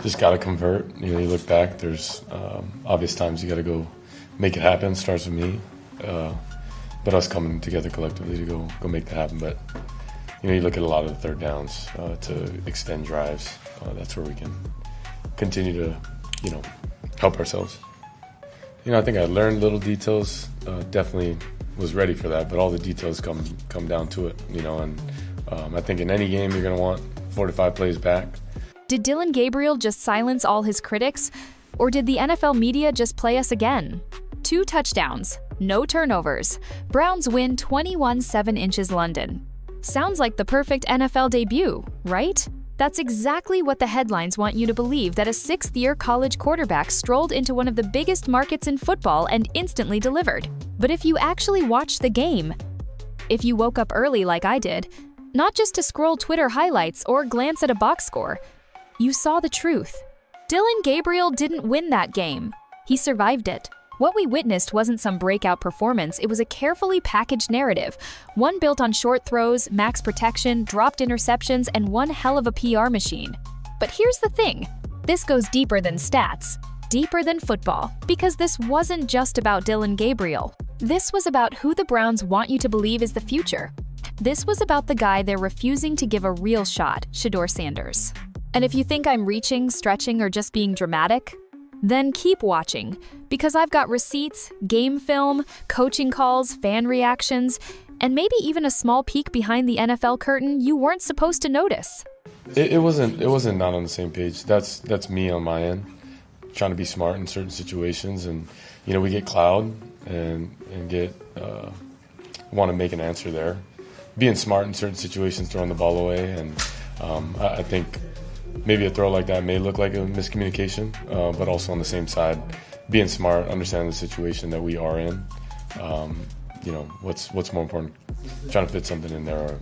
just got to convert. You look back, there's obvious times you got to go make it happen. Starts with me. But us coming together collectively to go make that happen. But, you look at a lot of the third downs to extend drives. That's where we can continue to, help ourselves. I think I learned little details, definitely was ready for that, but all the details come down to it, and I think in any game you're going to want 4 to 5 plays back. Did Dillon Gabriel just silence all his critics? Or did the NFL media just play us again? 2 touchdowns, no turnovers. Browns win 21-7 inches London. Sounds like the perfect NFL debut, right? That's exactly what the headlines want you to believe, that a 6th-year college quarterback strolled into one of the biggest markets in football and instantly delivered. But if you actually watched the game, if you woke up early like I did, not just to scroll Twitter highlights or glance at a box score, you saw the truth. Dillon Gabriel didn't win that game. He survived it. What we witnessed wasn't some breakout performance, it was a carefully packaged narrative, one built on short throws, max protection, dropped interceptions, and one hell of a PR machine. But here's the thing, this goes deeper than stats, deeper than football, because this wasn't just about Dillon Gabriel. This was about who the Browns want you to believe is the future. This was about the guy they're refusing to give a real shot, Shadūr Sanders. And if you think I'm reaching, stretching, or just being dramatic, then keep watching, because I've got receipts, game film, coaching calls, fan reactions, and maybe even a small peek behind the NFL curtain you weren't supposed to notice. It wasn't not on the same page. That's me on my end, trying to be smart in certain situations, and we get cloud and get want to make an answer there. Being smart in certain situations, throwing the ball away, and I think maybe a throw like that may look like a miscommunication, but also on the same side, being smart, understanding the situation that we are in. What's more important, trying to fit something in there, or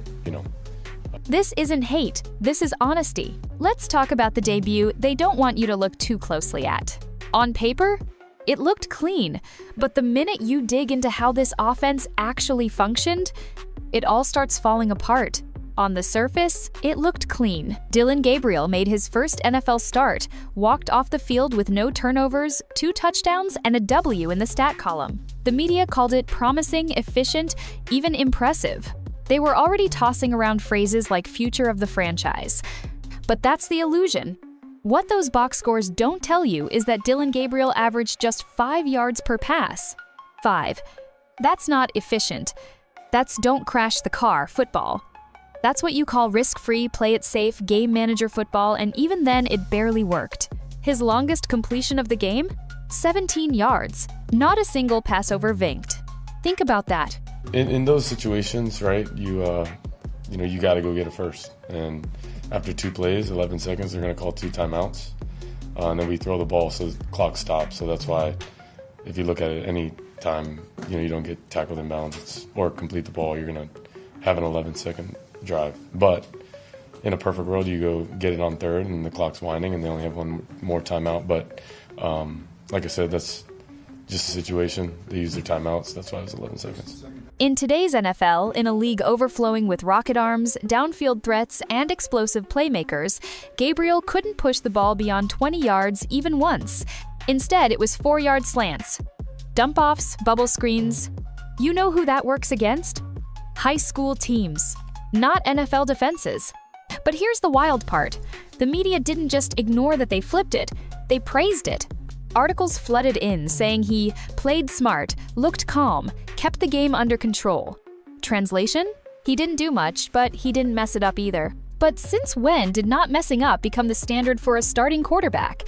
This isn't hate, this is honesty. Let's talk about the debut they don't want you to look too closely at. On paper, it looked clean, but the minute you dig into how this offense actually functioned, it all starts falling apart. On the surface, it looked clean. Dillon Gabriel made his first NFL start, walked off the field with no turnovers, 2 touchdowns, and a W in the stat column. The media called it promising, efficient, even impressive. They were already tossing around phrases like future of the franchise. But that's the illusion. What those box scores don't tell you is that Dillon Gabriel averaged just 5 yards per pass. 5. That's not efficient. That's don't crash the car football. That's what you call risk-free, play-it-safe, game manager football, and even then it barely worked. His longest completion of the game? 17 yards. Not a single passover vinked. Think about that. In those situations, right, you got to go get it first. And after 2 plays, 11 seconds, they're going to call 2 timeouts. And then we throw the ball so the clock stops. So that's why if you look at it any time, you don't get tackled in bounds or complete the ball, you're going to have an 11-second drive. But in a perfect world, you go get it on 3rd and the clock's winding and they only have 1 more timeout. But like I said, that's just a situation. They use their timeouts. That's why it was 11 seconds. In today's NFL, in a league overflowing with rocket arms, downfield threats, and explosive playmakers, Gabriel couldn't push the ball beyond 20 yards even once. Instead, it was 4-yard slants. Dump-offs, bubble screens. You know who that works against? High school teams. Not NFL defenses. But here's the wild part. The media didn't just ignore that they flipped it, they praised it. Articles flooded in saying he played smart, looked calm, kept the game under control. Translation? He didn't do much, but he didn't mess it up either. But since when did not messing up become the standard for a starting quarterback?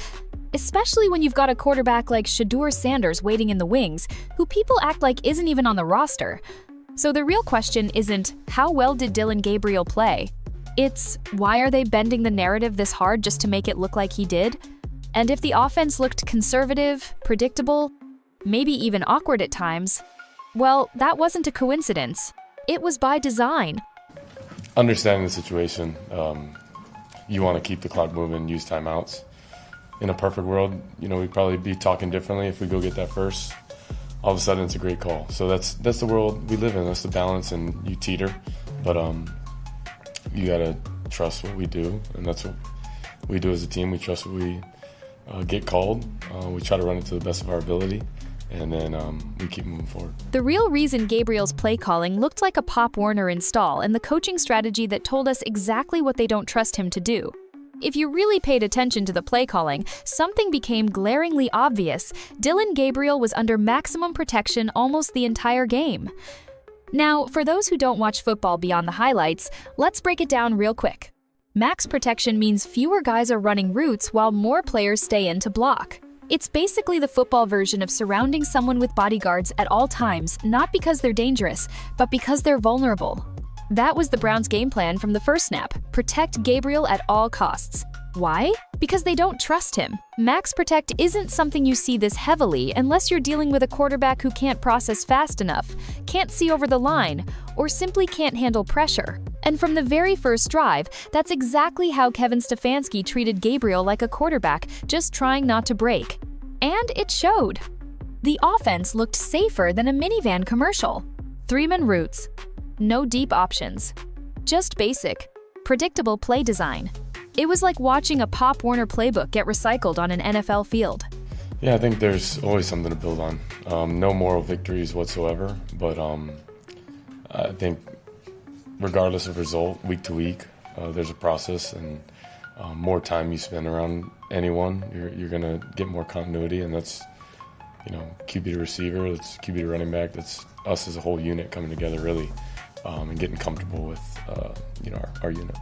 Especially when you've got a quarterback like Shadūr Sanders waiting in the wings, who people act like isn't even on the roster. So the real question isn't, how well did Dillon Gabriel play? It's, why are they bending the narrative this hard just to make it look like he did? And if the offense looked conservative, predictable, maybe even awkward at times, well, that wasn't a coincidence. It was by design. Understanding the situation, you want to keep the clock moving, use timeouts. In a perfect world, we'd probably be talking differently if we go get that first. All of a sudden, it's a great call. So that's the world we live in. That's the balance, and you teeter. But you got to trust what we do, and that's what we do as a team. We trust what we get called. We try to run it to the best of our ability, and then we keep moving forward. The real reason Gabriel's play calling looked like a Pop Warner install and the coaching strategy that told us exactly what they don't trust him to do. If you really paid attention to the play calling, something became glaringly obvious. Dillon Gabriel was under maximum protection almost the entire game. Now, for those who don't watch football beyond the highlights, let's break it down real quick. Max protection means fewer guys are running routes while more players stay in to block. It's basically the football version of surrounding someone with bodyguards at all times, not because they're dangerous, but because they're vulnerable. That was the Browns' game plan from the first snap: protect Gabriel at all costs. Why? Because they don't trust him. Max protect isn't something you see this heavily unless you're dealing with a quarterback who can't process fast enough, can't see over the line, or simply can't handle pressure. And from the very first drive, that's exactly how Kevin Stfansky treated Gabriel, like a quarterback just trying not to break. And it showed. The offense looked safer than a minivan commercial. 3-man routes. No deep options. Just basic, predictable play design. It was like watching a Pop Warner playbook get recycled on an NFL field. Yeah, I think there's always something to build on. No moral victories whatsoever, but I think regardless of result, week to week, there's a process, and more time you spend around anyone, you're going to get more continuity, and that's, QB to receiver, that's QB to running back, that's us as a whole unit coming together really, and getting comfortable with our unit.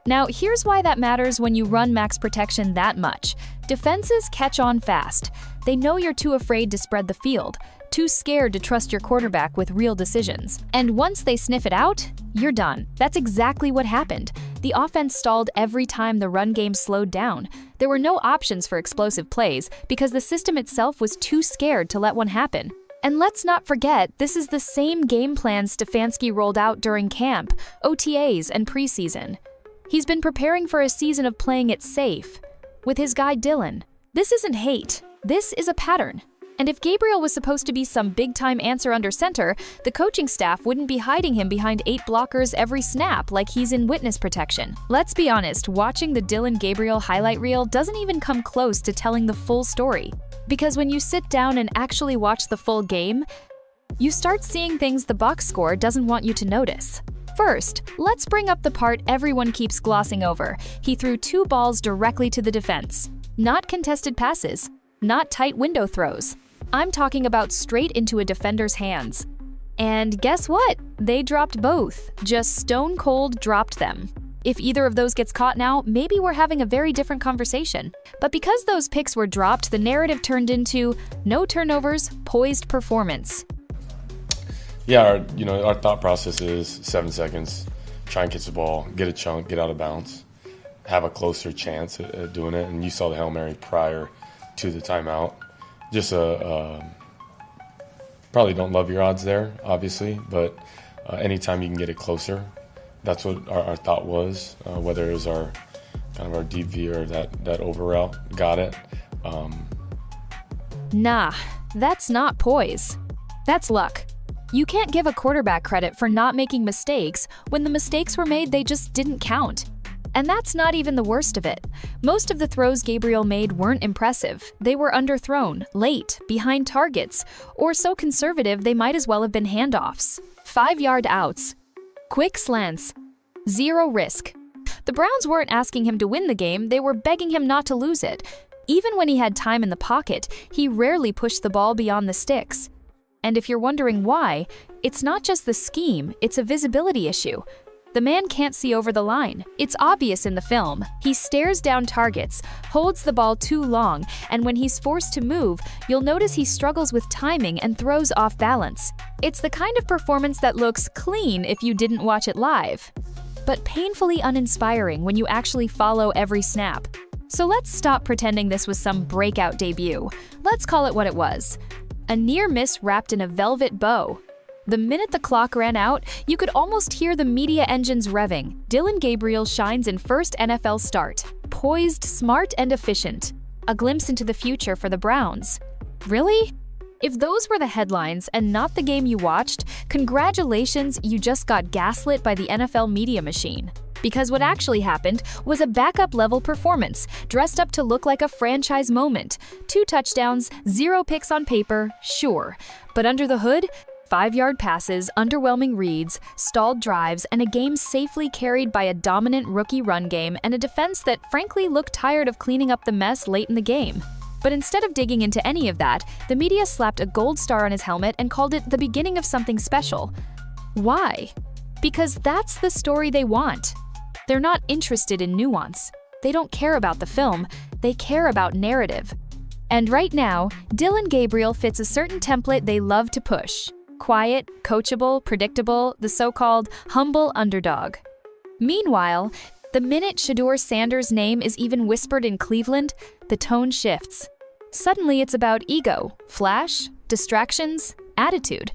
Now, here's why that matters when you run max protection that much. Defenses catch on fast. They know you're too afraid to spread the field, too scared to trust your quarterback with real decisions. And once they sniff it out, you're done. That's exactly what happened. The offense stalled every time the run game slowed down. There were no options for explosive plays because the system itself was too scared to let one happen. And let's not forget, this is the same game plan Stfansky rolled out during camp, OTAs, and preseason. He's been preparing for a season of playing it safe with his guy Dillon. This isn't hate. This is a pattern. And if Gabriel was supposed to be some big-time answer under center, the coaching staff wouldn't be hiding him behind 8 blockers every snap like he's in witness protection. Let's be honest, watching the Dillon Gabriel highlight reel doesn't even come close to telling the full story. Because when you sit down and actually watch the full game, you start seeing things the box score doesn't want you to notice. First, let's bring up the part everyone keeps glossing over. He threw 2 balls directly to the defense. Not contested passes, not tight window throws. I'm talking about straight into a defender's hands. And guess what? They dropped both. Just stone cold dropped them. If either of those gets caught now, maybe we're having a very different conversation. But because those picks were dropped, the narrative turned into no turnovers, poised performance. Yeah, our thought process is 7 seconds, try and catch the ball, get a chunk, get out of bounds, have a closer chance at doing it. And you saw the Hail Mary prior to the timeout. Just probably don't love your odds there, obviously, but anytime you can get it closer, that's what our thought was. Whether it was our deep V or that over route, got it. Nah, that's not poise. That's luck. You can't give a quarterback credit for not making mistakes when the mistakes were made, they just didn't count. And that's not even the worst of it. Most of the throws Gabriel made weren't impressive. They were underthrown, late, behind targets, or so conservative they might as well have been handoffs. 5-yard outs. Quick slants. Zero risk. The Browns weren't asking him to win the game, they were begging him not to lose it. Even when he had time in the pocket, he rarely pushed the ball beyond the sticks. And if you're wondering why, it's not just the scheme, it's a visibility issue. The man can't see over the line. It's obvious in the film. He stares down targets, holds the ball too long, and when he's forced to move, you'll notice he struggles with timing and throws off balance. It's the kind of performance that looks clean if you didn't watch it live, but painfully uninspiring when you actually follow every snap. So let's stop pretending this was some breakout debut. Let's call it what it was. A near miss wrapped in a velvet bow. The minute the clock ran out, you could almost hear the media engines revving. Dillon Gabriel shines in first NFL start. Poised, smart, and efficient. A glimpse into the future for the Browns. Really? If those were the headlines and not the game you watched, congratulations, you just got gaslit by the NFL media machine. Because what actually happened was a backup-level performance, dressed up to look like a franchise moment. 2 touchdowns, 0 picks on paper, sure. But under the hood, 5-yard passes, underwhelming reads, stalled drives, and a game safely carried by a dominant rookie run game and a defense that frankly looked tired of cleaning up the mess late in the game. But instead of digging into any of that, the media slapped a gold star on his helmet and called it the beginning of something special. Why? Because that's the story they want. They're not interested in nuance. They don't care about the film, they care about narrative. And right now, Dillon Gabriel fits a certain template they love to push. Quiet, coachable, predictable, the so-called humble underdog. Meanwhile, the minute Shadūr Sanders' name is even whispered in Cleveland, the tone shifts. Suddenly it's about ego, flash, distractions, attitude.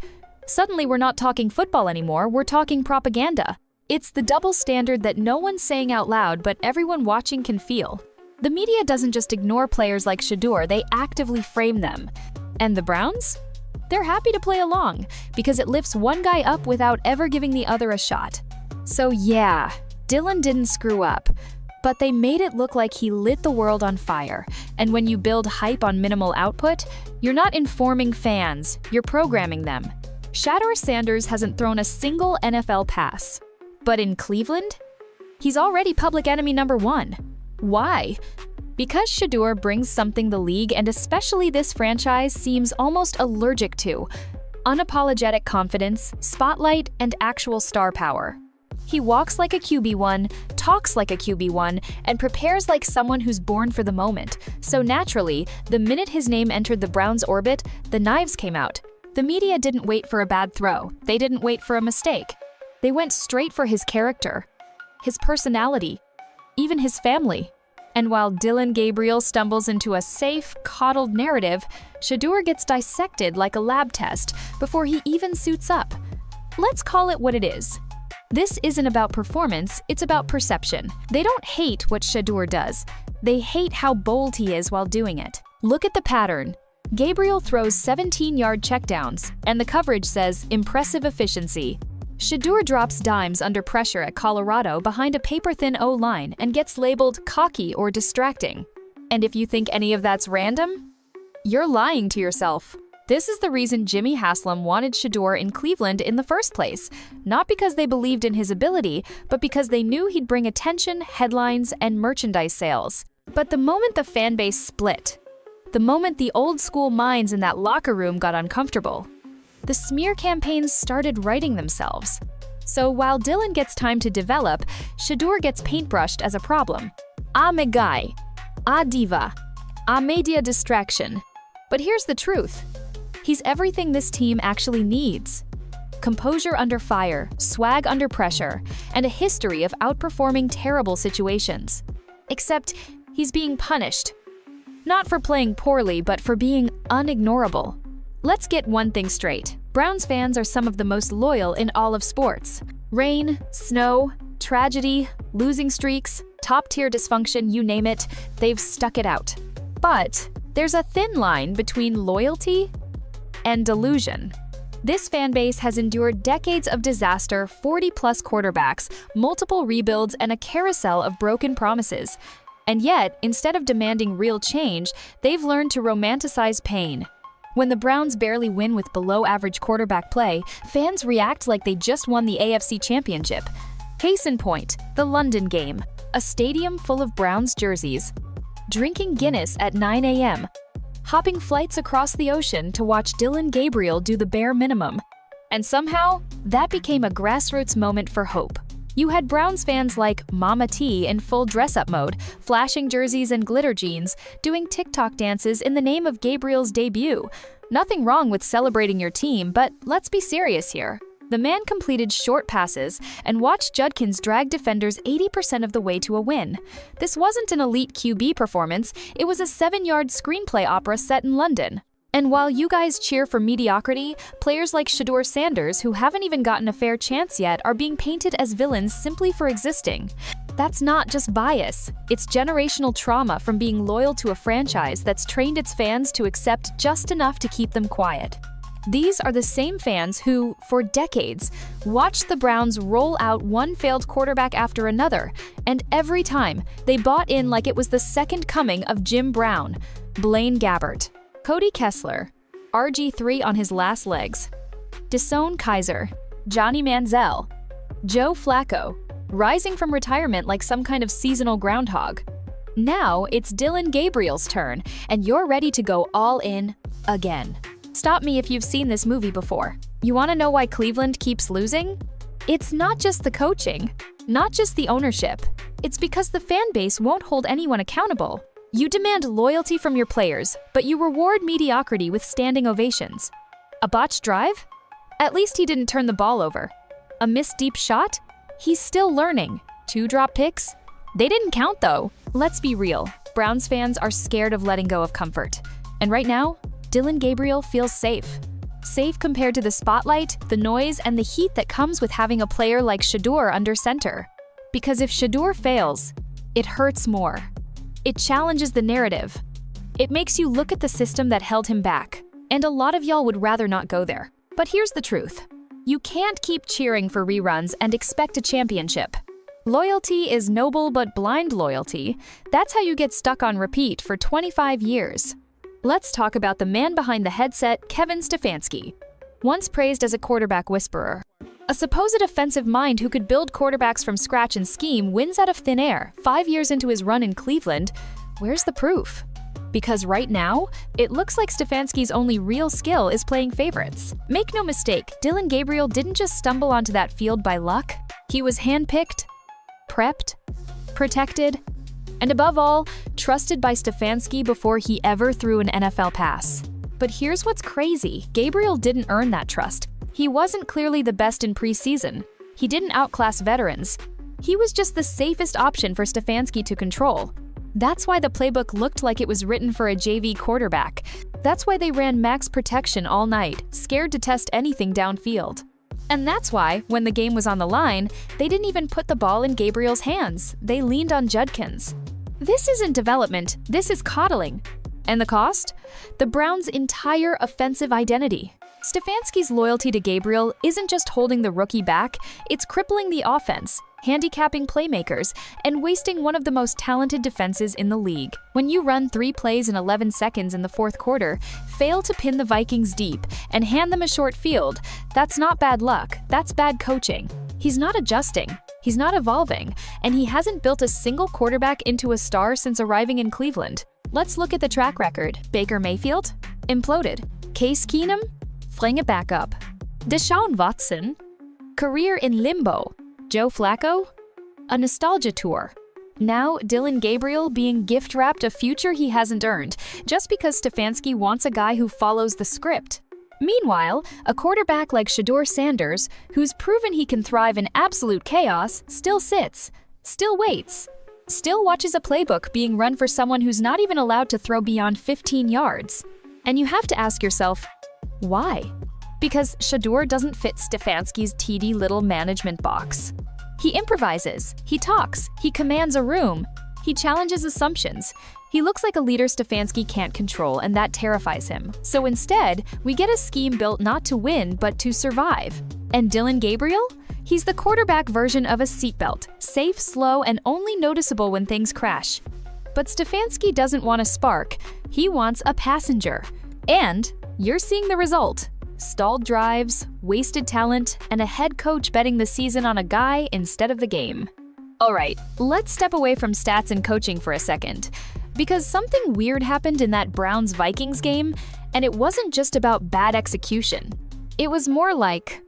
Suddenly we're not talking football anymore, we're talking propaganda. It's the double standard that no one's saying out loud, but everyone watching can feel. The media doesn't just ignore players like Shadūr, they actively frame them. And the Browns? They're happy to play along, because it lifts one guy up without ever giving the other a shot. So yeah, Dillon didn't screw up, but they made it look like he lit the world on fire. And when you build hype on minimal output, you're not informing fans, you're programming them. Shadūr Sanders hasn't thrown a single NFL pass. But in Cleveland, he's already public enemy number 1. Why? Because Shadūr brings something the league, and especially this franchise, seems almost allergic to: unapologetic confidence, spotlight, and actual star power. He walks like a QB1, talks like a QB1, and prepares like someone who's born for the moment. So naturally, the minute his name entered the Browns' orbit, the knives came out. The media didn't wait for a bad throw. They didn't wait for a mistake. They went straight for his character, his personality, even his family. And while Dillon Gabriel stumbles into a safe, coddled narrative, Shadūr gets dissected like a lab test before he even suits up. Let's call it what it is. This isn't about performance, it's about perception. They don't hate what Shadūr does. They hate how bold he is while doing it. Look at the pattern. Gabriel throws 17-yard checkdowns, and the coverage says impressive efficiency. Shadūr drops dimes under pressure at Colorado behind a paper-thin O-line and gets labeled cocky or distracting. And if you think any of that's random, you're lying to yourself. This is the reason Jimmy Haslam wanted Shadūr in Cleveland in the first place, not because they believed in his ability, but because they knew he'd bring attention, headlines, and merchandise sales. But the moment the fan base split, the moment the old-school minds in that locker room got uncomfortable, the smear campaigns started writing themselves. So while Dillon gets time to develop, Shadūr gets paintbrushed as a problem. A guy, a diva, a media distraction. But here's the truth. He's everything this team actually needs. Composure under fire, swag under pressure, and a history of outperforming terrible situations. Except he's being punished. Not for playing poorly, but for being unignorable. Let's get one thing straight. Browns fans are some of the most loyal in all of sports. Rain, snow, tragedy, losing streaks, top-tier dysfunction, you name it, they've stuck it out. But there's a thin line between loyalty and delusion. This fan base has endured decades of disaster, 40-plus quarterbacks, multiple rebuilds, and a carousel of broken promises. And yet, instead of demanding real change, they've learned to romanticize pain. When the Browns barely win with below-average quarterback play, fans react like they just won the AFC Championship. Case in point, the London game, a stadium full of Browns jerseys. Drinking Guinness at 9 a.m., hopping flights across the ocean to watch Dillon Gabriel do the bare minimum. And somehow, that became a grassroots moment for hope. You had Browns fans like Mama T in full dress-up mode, flashing jerseys and glitter jeans, doing TikTok dances in the name of Gabriel's debut. Nothing wrong with celebrating your team, but let's be serious here. The man completed short passes and watched Judkins drag defenders 80% of the way to a win. This wasn't an elite QB performance, it was a 7-yard screenplay opera set in London. And while you guys cheer for mediocrity, players like Shadūr Sanders, who haven't even gotten a fair chance yet, are being painted as villains simply for existing. That's not just bias, it's generational trauma from being loyal to a franchise that's trained its fans to accept just enough to keep them quiet. These are the same fans who, for decades, watched the Browns roll out one failed quarterback after another, and every time, they bought in like it was the second coming of Jim Brown, Blaine Gabbert, Cody Kessler, RG3 on his last legs, DeShone Kizer, Johnny Manziel, Joe Flacco, rising from retirement like some kind of seasonal groundhog. Now it's Dillon Gabriel's turn, and you're ready to go all in again. Stop me if you've seen this movie before. You want to know why Cleveland keeps losing? It's not just the coaching, not just the ownership. It's because the fan base won't hold anyone accountable. You demand loyalty from your players, but you reward mediocrity with standing ovations. A botched drive? At least he didn't turn the ball over. A missed deep shot? He's still learning. 2 drop picks? They didn't count though. Let's be real. Browns fans are scared of letting go of comfort. And right now, Dillon Gabriel feels safe. Safe compared to the spotlight, the noise, and the heat that comes with having a player like Shedeur under center. Because if Shedeur fails, it hurts more. It challenges the narrative. It makes you look at the system that held him back. And a lot of y'all would rather not go there. But here's the truth. You can't keep cheering for reruns and expect a championship. Loyalty is noble but blind loyalty. That's how you get stuck on repeat for 25 years. Let's talk about the man behind the headset, Kevin Stfansky. Once praised as a quarterback whisperer, a supposed offensive mind who could build quarterbacks from scratch and scheme wins out of thin air 5 years into his run in Cleveland. Where's the proof? Because right now, it looks like Stfansky's only real skill is playing favorites. Make no mistake, Dillon Gabriel didn't just stumble onto that field by luck. He was handpicked, prepped, protected, and above all, trusted by Stfansky before he ever threw an NFL pass. But here's what's crazy. Gabriel didn't earn that trust. He wasn't clearly the best in preseason. He didn't outclass veterans. He was just the safest option for Stfansky to control. That's why the playbook looked like it was written for a JV quarterback. That's why they ran max protection all night, scared to test anything downfield. And that's why, when the game was on the line, they didn't even put the ball in Gabriel's hands. They leaned on Judkins. This isn't development, this is coddling. And the cost? The Browns' entire offensive identity. Stfansky's loyalty to Gabriel isn't just holding the rookie back, it's crippling the offense, handicapping playmakers, and wasting one of the most talented defenses in the league. When you run 3 plays in 11 seconds in the fourth quarter, fail to pin the Vikings deep, and hand them a short field, that's not bad luck, that's bad coaching. He's not adjusting, he's not evolving, and he hasn't built a single quarterback into a star since arriving in Cleveland. Let's look at the track record. Baker Mayfield? Imploded. Case Keenum? Fling it back up. Deshaun Watson? Career in limbo. Joe Flacco? A nostalgia tour. Now, Dillon Gabriel being gift-wrapped a future he hasn't earned, just because Stfansky wants a guy who follows the script. Meanwhile, a quarterback like Shadūr Sanders, who's proven he can thrive in absolute chaos, still sits, still waits, still watches a playbook being run for someone who's not even allowed to throw beyond 15 yards. And you have to ask yourself, why? Because Shadūr doesn't fit Stfansky's teedy little management box. He improvises, he talks, he commands a room, he challenges assumptions. He looks like a leader Stfansky can't control, and that terrifies him. So instead, we get a scheme built not to win, but to survive. And Dillon Gabriel? He's the quarterback version of a seatbelt, safe, slow, and only noticeable when things crash. But Stfansky doesn't want a spark, he wants a passenger. And you're seeing the result. Stalled drives, wasted talent, and a head coach betting the season on a guy instead of the game. Alright, let's step away from stats and coaching for a second. Because something weird happened in that Browns-Vikings game, and it wasn't just about bad execution. It was more like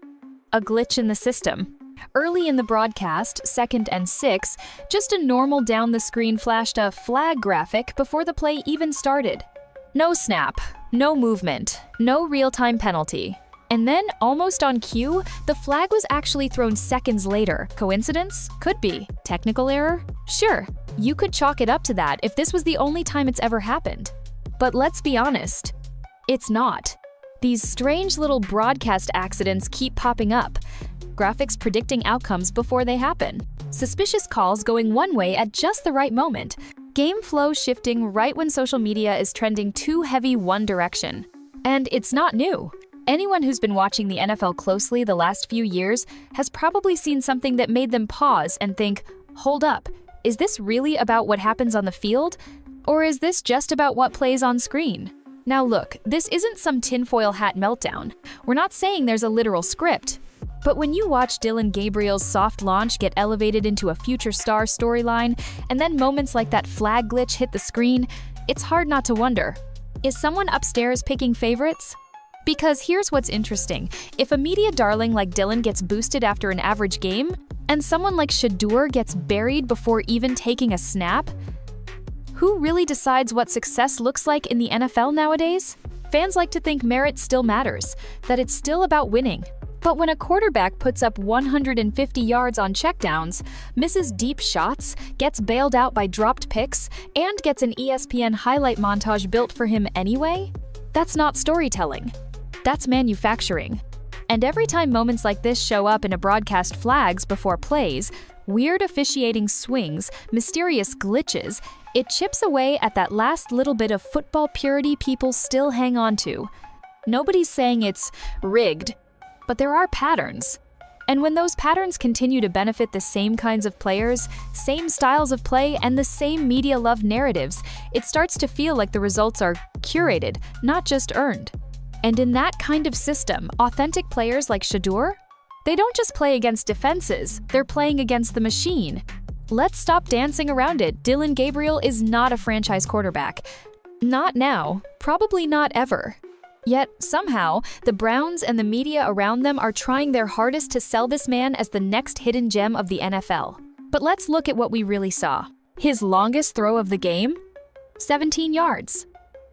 a glitch in the system. Early in the broadcast, 2nd and 6, just a normal down-the-screen flashed a flag graphic before the play even started. No snap, no movement, no real-time penalty. And then, almost on cue, the flag was actually thrown seconds later. Coincidence? Could be. Technical error? Sure. You could chalk it up to that if this was the only time it's ever happened. But let's be honest, it's not. These strange little broadcast accidents keep popping up. Graphics predicting outcomes before they happen. Suspicious calls going one way at just the right moment. Game flow shifting right when social media is trending too heavy one direction. And it's not new. Anyone who's been watching the NFL closely the last few years has probably seen something that made them pause and think, hold up, is this really about what happens on the field? Or is this just about what plays on screen? Now look, this isn't some tinfoil hat meltdown. We're not saying there's a literal script. But when you watch Dillon Gabriel's soft launch get elevated into a future star storyline, and then moments like that flag glitch hit the screen, it's hard not to wonder, is someone upstairs picking favorites? Because here's what's interesting. If a media darling like Dillon gets boosted after an average game, and someone like Shadūr gets buried before even taking a snap, who really decides what success looks like in the NFL nowadays? Fans like to think merit still matters, that it's still about winning. But when a quarterback puts up 150 yards on checkdowns, misses deep shots, gets bailed out by dropped picks, and gets an ESPN highlight montage built for him anyway, that's not storytelling. That's manufacturing. And every time moments like this show up in a broadcast flags before plays, weird officiating swings, mysterious glitches, it chips away at that last little bit of football purity people still hang on to. Nobody's saying it's rigged, but there are patterns. And when those patterns continue to benefit the same kinds of players, same styles of play, and the same media-loved narratives, it starts to feel like the results are curated, not just earned. And in that kind of system, authentic players like Shadūr, they don't just play against defenses, they're playing against the machine. Let's stop dancing around it. Dillon Gabriel is not a franchise quarterback. Not now, probably not ever. Yet, somehow, the Browns and the media around them are trying their hardest to sell this man as the next hidden gem of the NFL. But let's look at what we really saw. His longest throw of the game? 17 yards.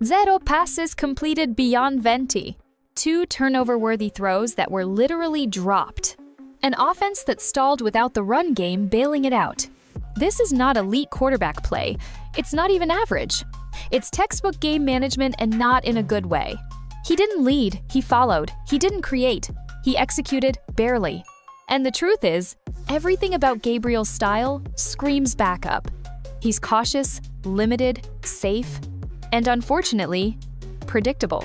0 passes completed beyond 20. 2 turnover-worthy throws that were literally dropped. An offense that stalled without the run game bailing it out. This is not elite quarterback play. It's not even average. It's textbook game management, and not in a good way. He didn't lead, he followed. He didn't create, he executed barely. And the truth is, everything about Gabriel's style screams backup. He's cautious, limited, safe, and unfortunately, predictable.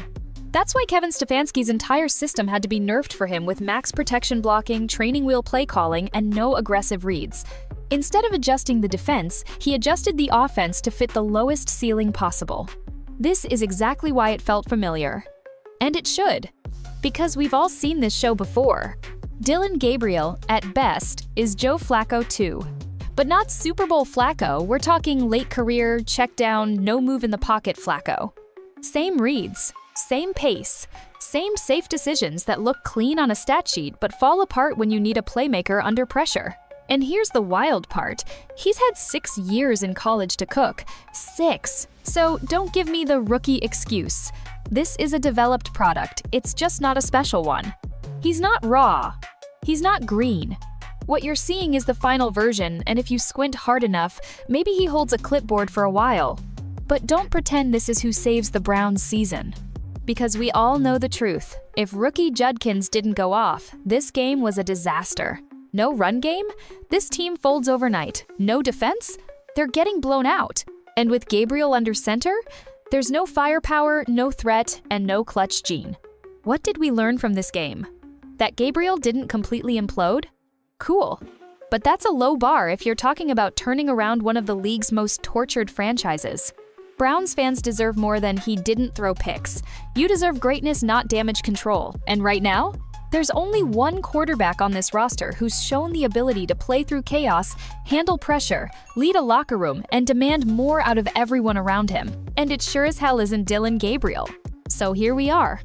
That's why Kevin Stfansky's entire system had to be nerfed for him, with max protection blocking, training wheel play calling, and no aggressive reads. Instead of adjusting the defense, he adjusted the offense to fit the lowest ceiling possible. This is exactly why it felt familiar. And it should, because we've all seen this show before. Dillon Gabriel, at best, is Joe Flacco too. But not Super Bowl Flacco, we're talking late career, check down, no move in the pocket Flacco. Same reads, same pace, same safe decisions that look clean on a stat sheet but fall apart when you need a playmaker under pressure. And here's the wild part. He's had 6 years in college to cook. 6. So don't give me the rookie excuse. This is a developed product. It's just not a special one. He's not raw. He's not green. What you're seeing is the final version, and if you squint hard enough, maybe he holds a clipboard for a while. But don't pretend this is who saves the Browns' season. Because we all know the truth. If rookie Judkins didn't go off, this game was a disaster. No run game? This team folds overnight. No defense? They're getting blown out. And with Gabriel under center, there's no firepower, no threat, and no clutch gene. What did we learn from this game? That Gabriel didn't completely implode? Cool. But that's a low bar if you're talking about turning around one of the league's most tortured franchises. Browns fans deserve more than he didn't throw picks. You deserve greatness, not damage control. And right now, there's only one quarterback on this roster who's shown the ability to play through chaos, handle pressure, lead a locker room, and demand more out of everyone around him. And it sure as hell isn't Dillon Gabriel. So here we are.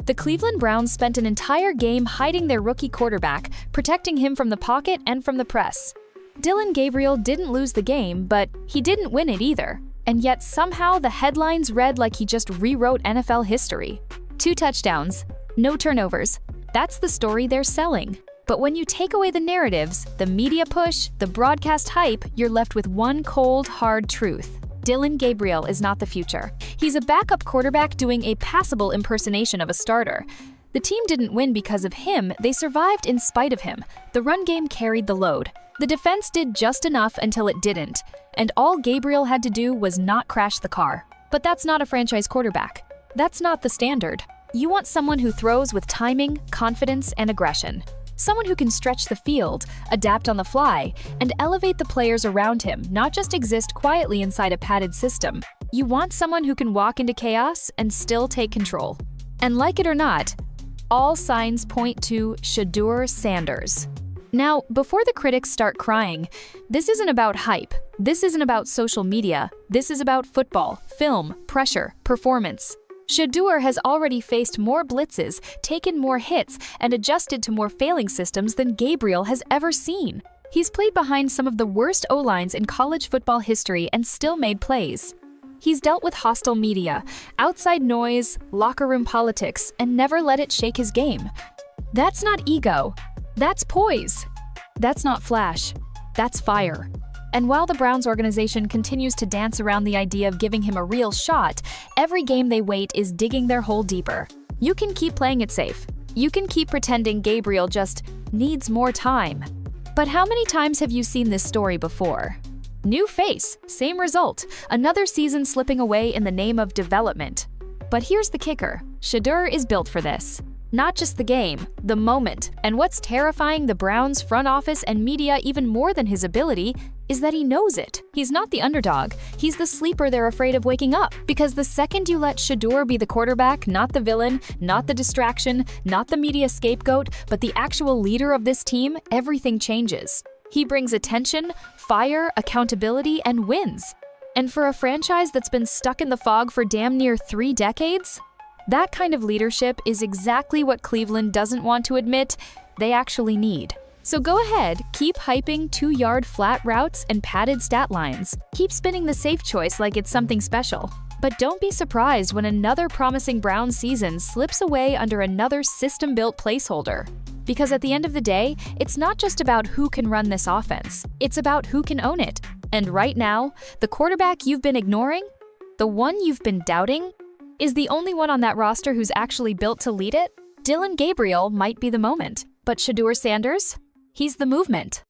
The Cleveland Browns spent an entire game hiding their rookie quarterback, protecting him from the pocket and from the press. Dillon Gabriel didn't lose the game, but he didn't win it either. And yet somehow the headlines read like he just rewrote NFL history. 2 touchdowns, no turnovers. That's the story they're selling. But when you take away the narratives, the media push, the broadcast hype, you're left with one cold, hard truth. Dillon Gabriel is not the future. He's a backup quarterback doing a passable impersonation of a starter. The team didn't win because of him, they survived in spite of him. The run game carried the load. The defense did just enough until it didn't. And all Gabriel had to do was not crash the car. But that's not a franchise quarterback. That's not the standard. You want someone who throws with timing, confidence, and aggression. Someone who can stretch the field, adapt on the fly, and elevate the players around him, not just exist quietly inside a padded system. You want someone who can walk into chaos and still take control. And like it or not, all signs point to Shadūr Sanders. Now, before the critics start crying, this isn't about hype. This isn't about social media. This is about football, film, pressure, performance. Shadūr has already faced more blitzes, taken more hits, and adjusted to more failing systems than Gabriel has ever seen. He's played behind some of the worst O-lines in college football history and still made plays. He's dealt with hostile media, outside noise, locker room politics, and never let it shake his game. That's not ego. That's poise. That's not flash. That's fire. And while the Browns organization continues to dance around the idea of giving him a real shot, every game they wait is digging their hole deeper. You can keep playing it safe. You can keep pretending Gabriel just needs more time. But how many times have you seen this story before? New face, same result, another season slipping away in the name of development. But here's the kicker, Shadūr is built for this. Not just the game, the moment. And what's terrifying the Browns' front office and media even more than his ability is that he knows it. He's not the underdog. He's the sleeper they're afraid of waking up. Because the second you let Shadūr be the quarterback, not the villain, not the distraction, not the media scapegoat, but the actual leader of this team, everything changes. He brings attention, fire, accountability, and wins. And for a franchise that's been stuck in the fog for damn near 3 decades, that kind of leadership is exactly what Cleveland doesn't want to admit they actually need. So go ahead, keep hyping 2-yard flat routes and padded stat lines. Keep spinning the safe choice like it's something special. But don't be surprised when another promising Browns season slips away under another system-built placeholder. Because at the end of the day, it's not just about who can run this offense. It's about who can own it. And right now, the quarterback you've been ignoring, the one you've been doubting, is the only one on that roster who's actually built to lead it. Dillon Gabriel might be the moment, but Shadūr Sanders? He's the movement.